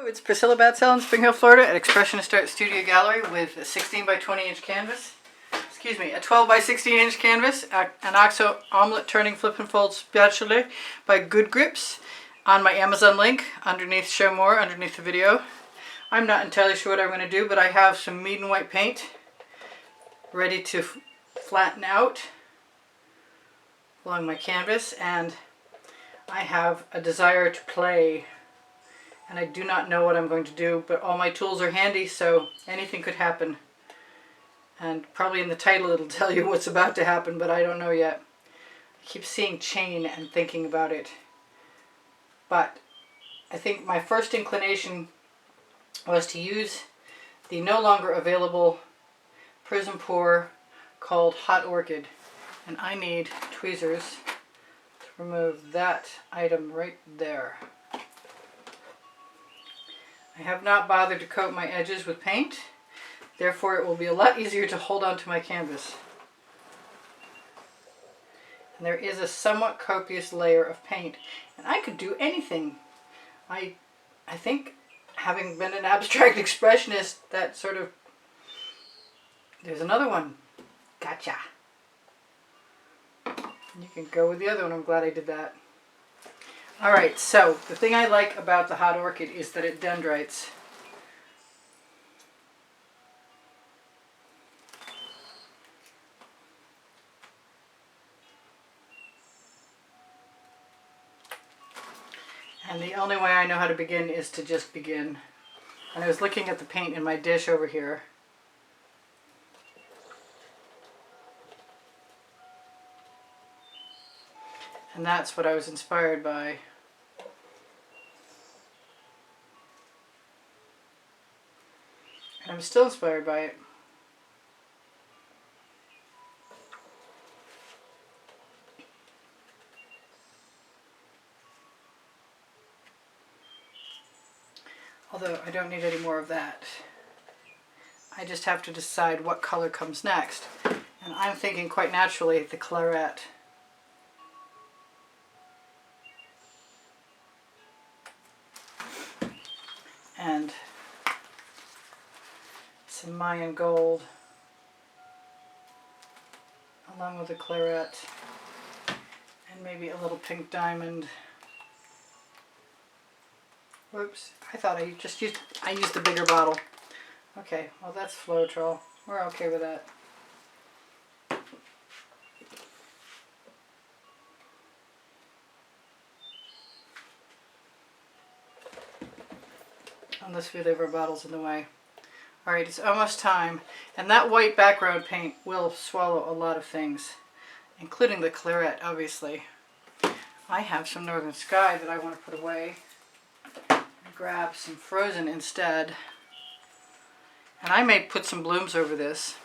It's Priscilla Batzell in Spring Hill, Florida at Expressionist Art Studio Gallery with a 16 by 20 inch canvas. Excuse me, a 12 by 16 inch canvas, an OXO omelette turning flip and fold spatula by Good Grips on my Amazon link underneath show more, underneath the video. I'm not entirely sure what I'm going to do, but I have some Mead and White paint ready to flatten out along my canvas, and I have a desire to play. And I do not know what I'm going to do, but all my tools are handy, so anything could happen. And probably in the title it'll tell you what's about to happen, but I don't know yet. I keep seeing chain and thinking about it. But I think my first inclination was to use the no longer available Prizm pour called Hot Orchid. And I need tweezers to remove that item right there. I have not bothered to coat my edges with paint, therefore it will be a lot easier to hold onto my canvas. And there is a somewhat copious layer of paint, and I could do anything. I think, having been an abstract expressionist, that sort of... There's another one. Gotcha. You can go with the other one. I'm glad I did that. Alright, so the thing I like about the Hot Orchid is that it dendrites. And the only way I know how to begin is to just begin. And I was looking at the paint in my dish over here. And that's what I was inspired by. And I'm still inspired by it. Although I don't need any more of that. I just have to decide what color comes next. And I'm thinking quite naturally the Claret. And some Mayan gold along with the Claret, and maybe a little pink diamond. Whoops, I thought I used a bigger bottle. Okay, well that's Floetrol. We're okay with that. Unless we leave our bottles in the way. Alright, it's almost time. And that white background paint will swallow a lot of things, including the Claret, obviously. I have some Northern Sky that I want to put away. Grab some Frozen instead. And I may put some blooms over this,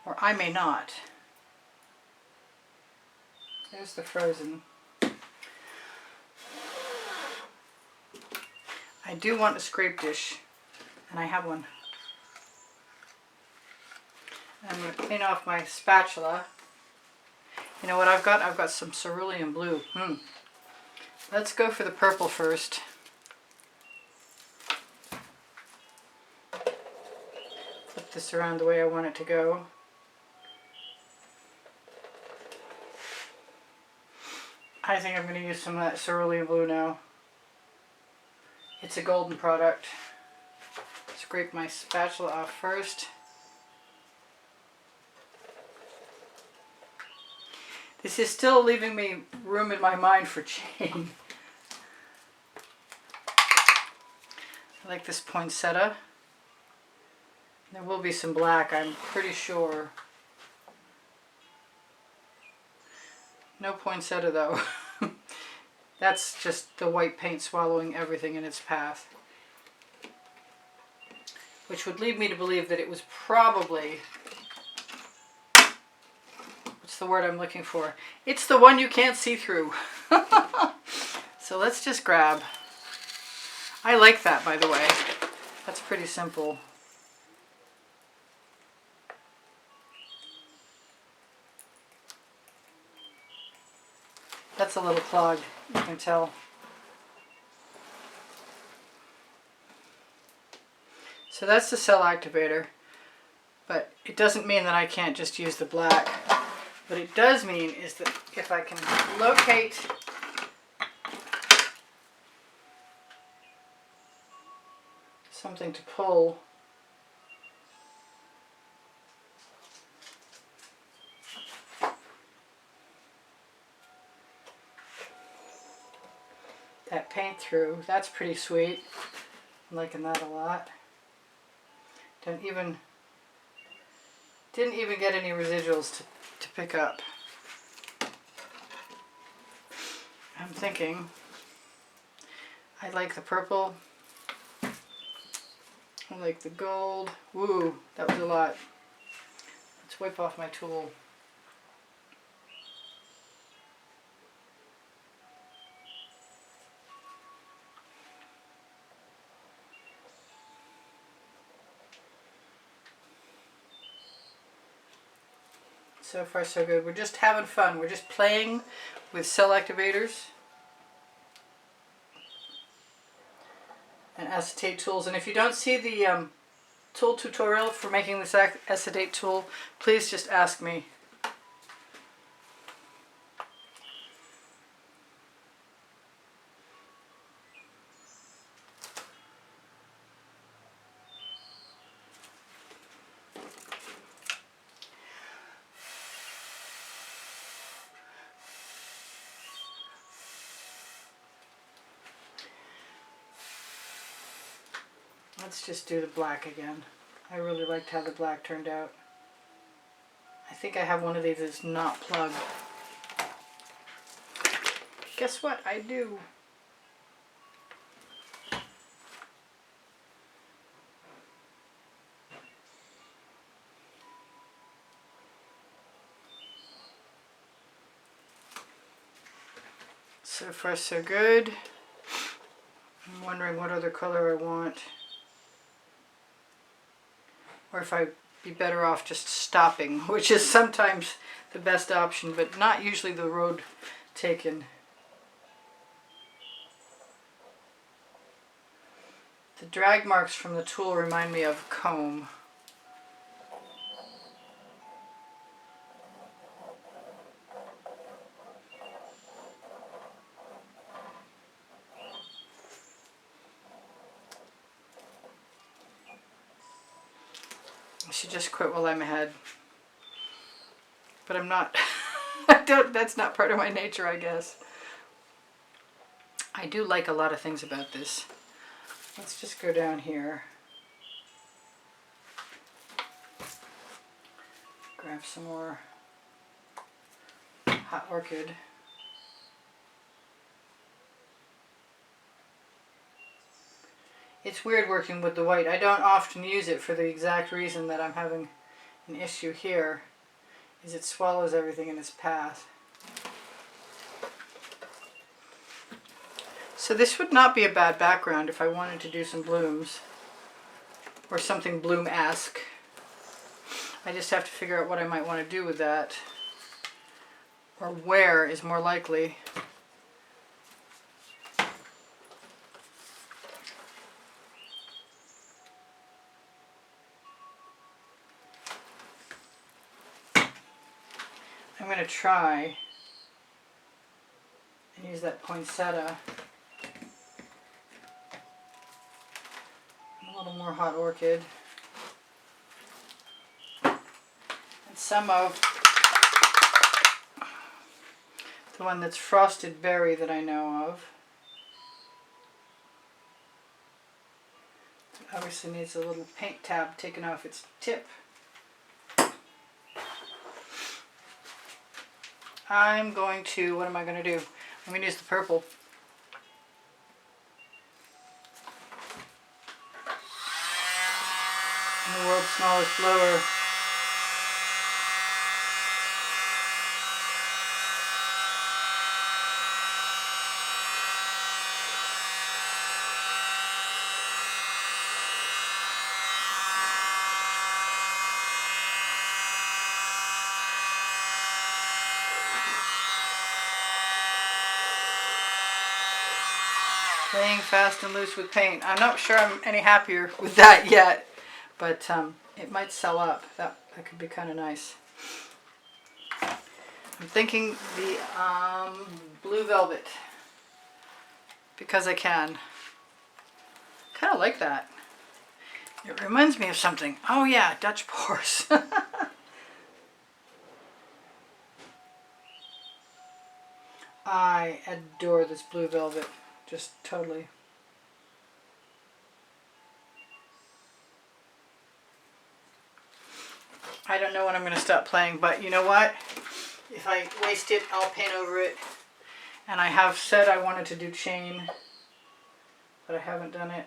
or I may not. There's the Frozen. I do want a scrape dish, and I have one. I'm going to clean off my spatula. You know what I've got? I've got some Cerulean Blue. Let's go for the purple first. Flip this around the way I want it to go. I think I'm going to use some of that Cerulean Blue now. It's a golden product. Scrape my spatula off first. This is still leaving me room in my mind for chain. I like this poinsettia. There will be some black, I'm pretty sure. No poinsettia though. That's just the white paint swallowing everything in its path. Which would lead me to believe that it was probably... What's the word I'm looking for? It's the one you can't see through. So let's just grab. I like that, by the way. That's pretty simple. That's a little clogged, you can tell. So that's the cell activator, but it doesn't mean that I can't just use the black. What it does mean is that if I can locate something to pull, that paint through, that's pretty sweet. I'm liking that a lot. Didn't even get any residuals to pick up. I'm thinking I like the purple. I like the gold. Woo, that was a lot. Let's wipe off my tool. So far so good. We're just having fun. We're just playing with cell activators and acetate tools. And if you don't see the tool tutorial for making this acetate tool, please just ask me. Let's just do the black again. I really liked how the black turned out. I think I have one of these that's not plugged. Guess what? I do. So far so good. I'm wondering what other color I want. Or if I'd be better off just stopping, which is sometimes the best option, but not usually the road taken. The drag marks from the tool remind me of comb. I should just quit while I'm ahead. But I'm not. That's not part of my nature, I guess. I do like a lot of things about this. Let's just go down here. Grab some more Hot Orchid. It's weird working with the white. I don't often use it for the exact reason that I'm having an issue here, is it swallows everything in its path. So this would not be a bad background if I wanted to do some blooms or something bloom-esque. I just have to figure out what I might want to do with that, or where is more likely. I'm going to try and use that poinsettia. A little more Hot Orchid. And some of the one that's Frosted Berry that I know of. It obviously needs a little paint tab taken off its tip. I'm going to, what am I going to do? I'm going to use the purple. And the world's smallest blower. Playing fast and loose with paint. I'm not sure I'm any happier with that yet, but it might sell up. That could be kind of nice. I'm thinking the blue velvet, because I can. Kind of like that. It reminds me of something. Oh yeah, Dutch pours. I adore this blue velvet. Just totally. I don't know when I'm going to stop playing, but you know what? If I waste it, I'll paint over it. And I have said I wanted to do chain, but I haven't done it.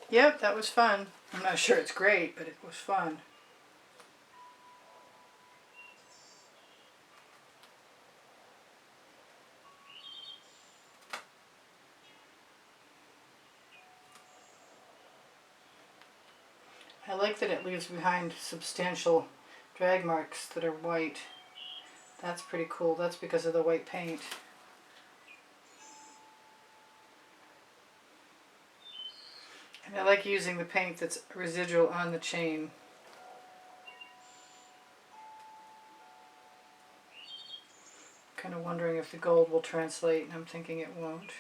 Yep, that was fun. I'm not sure it's great, but it was fun. I like that it leaves behind substantial drag marks that are white. That's pretty cool. That's because of the white paint. And I like using the paint that's residual on the chain. Kind of wondering if the gold will translate, and I'm thinking it won't.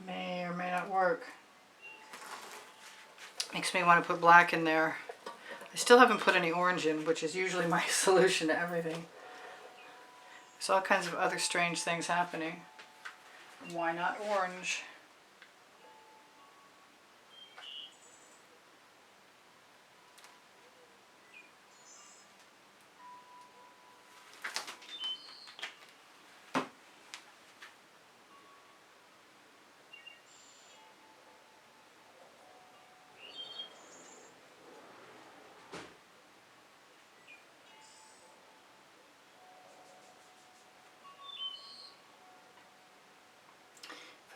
May or may not work. Makes me want to put black in there. I still haven't put any orange in, which is usually my solution to everything. There's all kinds of other strange things happening. Why not orange?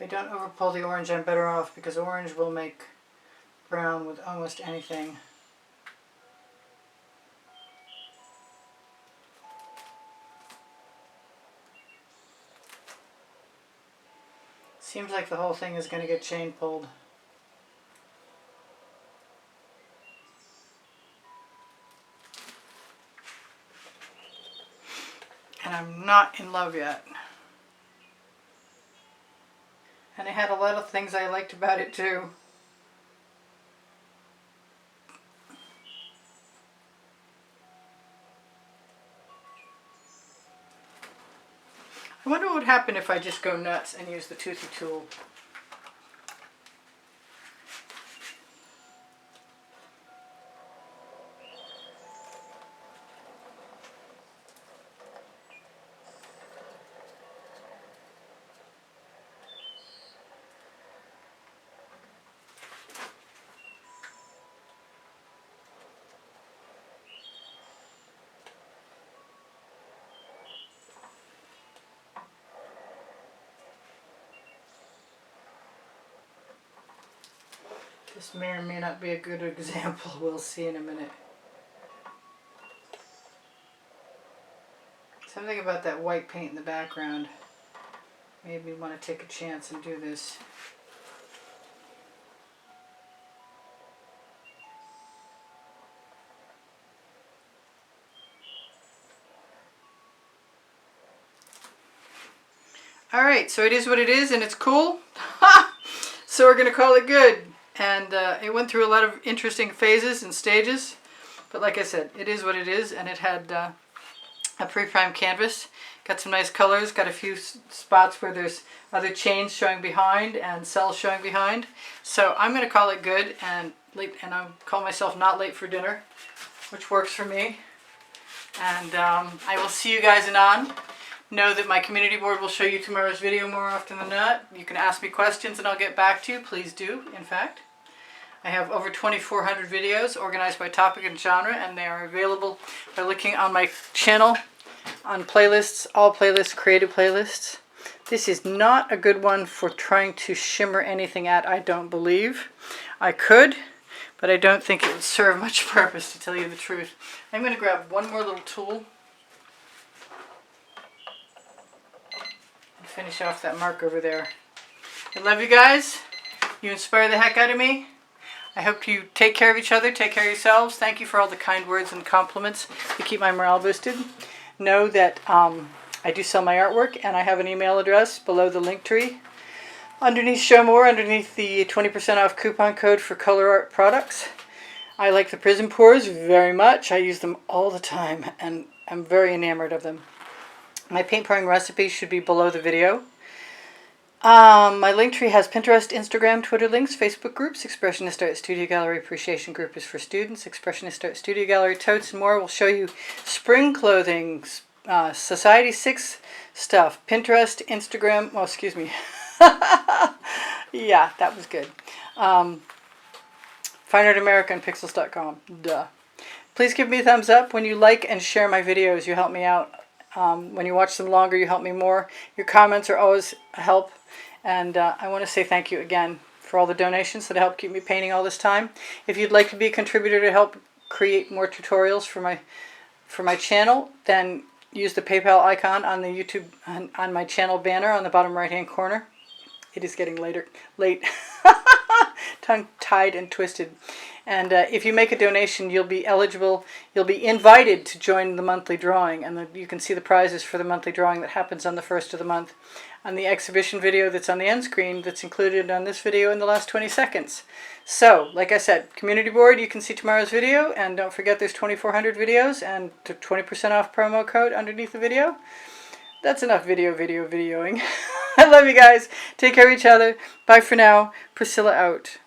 If I don't overpull the orange, I'm better off, because orange will make brown with almost anything. Seems like the whole thing is going to get chain pulled. And I'm not in love yet. And it had a lot of things I liked about it too. I wonder what would happen if I just go nuts and use the Toothy tool. This may or may not be a good example. We'll see in a minute. Something about that white paint in the background made me want to take a chance and do this. Alright, so it is what it is, and it's cool. So we're going to call it good. And it went through a lot of interesting phases and stages. But like I said, it is what it is, and it had a pre-primed canvas. Got some nice colors, got a few spots where there's other chains showing behind and cells showing behind. So I'm going to call it good, and I'll call myself not late for dinner, which works for me. And I will see you guys anon. Know that my community board will show you tomorrow's video more often than not. You can ask me questions and I'll get back to you. Please do, in fact. I have over 2,400 videos organized by topic and genre, and they are available by looking on my channel on playlists, all playlists, creative playlists. This is not a good one for trying to shimmer anything at, I don't believe. I could, but I don't think it would serve much purpose, to tell you the truth. I'm going to grab one more little tool and finish off that mark over there. I love you guys. You inspire the heck out of me. I hope you take care of each other, take care of yourselves. Thank you for all the kind words and compliments to keep my morale boosted. Know that I do sell my artwork, and I have an email address below the link tree. Underneath Show More, underneath the 20% off coupon code for Colour Arte products. I like the Prizm pours very much. I use them all the time, and I'm very enamored of them. My paint pouring recipe should be below the video. My link tree has Pinterest, Instagram, Twitter links, Facebook groups. Expressionist Art Studio Gallery Appreciation Group is for students. Expressionist Art Studio Gallery totes and more will show you spring clothing, Society 6 stuff, Pinterest, Instagram. Oh, excuse me. Yeah, that was good. Fine Art America and Pixels.com. Duh. Please give me a thumbs up when you like and share my videos. You help me out. When you watch them longer, you help me more. Your comments are always a help. And I want to say thank you again for all the donations that help keep me painting all this time. If you'd like to be a contributor to help create more tutorials for my channel, then use the PayPal icon on the YouTube on my channel banner on the bottom right hand corner. It is getting late. Tongue-tied and twisted. And if you make a donation, you'll be eligible, you'll be invited to join the monthly drawing. And you can see the prizes for the monthly drawing that happens on the 1st of the month on the exhibition video that's on the end screen that's included on this video in the last 20 seconds. So, like I said, community board, you can see tomorrow's video. And don't forget there's 2,400 videos and 20% off promo code underneath the video. That's enough videoing. I love you guys. Take care of each other. Bye for now. Priscilla out.